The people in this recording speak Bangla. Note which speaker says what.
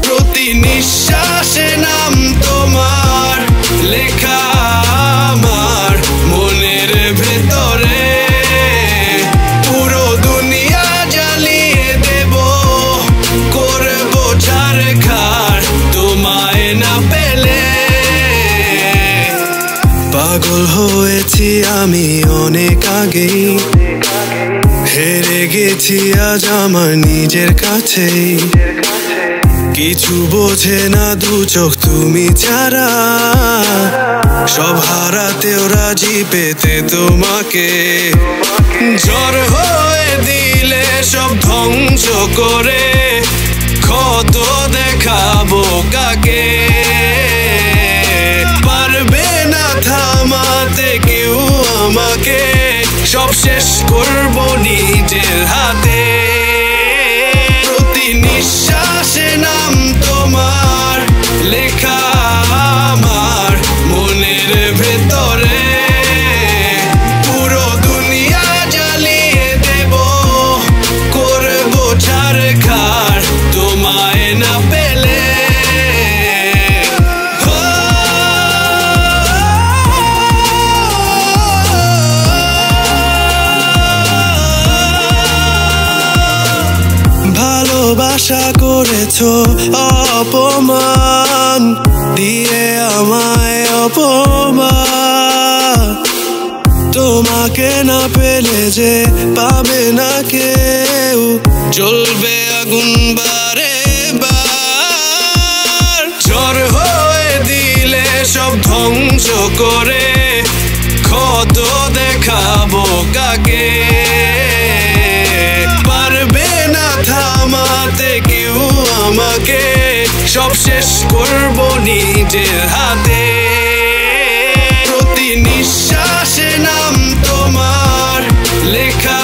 Speaker 1: প্রতি নিঃশ্বাসে নাম তোমার লেখা আমার মনের ভেতরে, পুরো দুনিয়া জ্বালিয়ে দেব, করব ছারখার তোমায় না পেলে। পাগল হয়েছি আমি অনেক আগেই, হেরে গেছি আজ আমার নিজের কাছেই। কিছু বোঝে না দু চোখ তুমি ছাড়া, সব হারাতেও রাজি পেতে তোমাকে। ঝড় হয়ে দিলে সব ধ্বংস করে, ক্ষত দেখাবো কাকে? পারবে না থামাতে কেউ আমাকে, সব শেষ করবো নিজের হাতে। প্রতি নিঃশ্বাসে নাম তোমার লেখা আমার মনের ভেতরে, পুরো দুনিয়া জ্বালিয়ে দেব, করবো ছারখার তোমায় না পেলে। ভালোবাসা করেছো অপমান দিয়ে আমায় অপমান, তোমাকে না পেলে যে পাবে না কেউ, জ্বলবে আগুন বারে বার। ঝড় হয়ে দিলে সব ধ্বংস করে, ক্ষত দেখাবো কাকে? পারবে না থামাতে কেউ আমাকে, সব শেষ করবো নিজের হাতে। প্রতি নিঃশ্বাসে নাম তোমার লেখা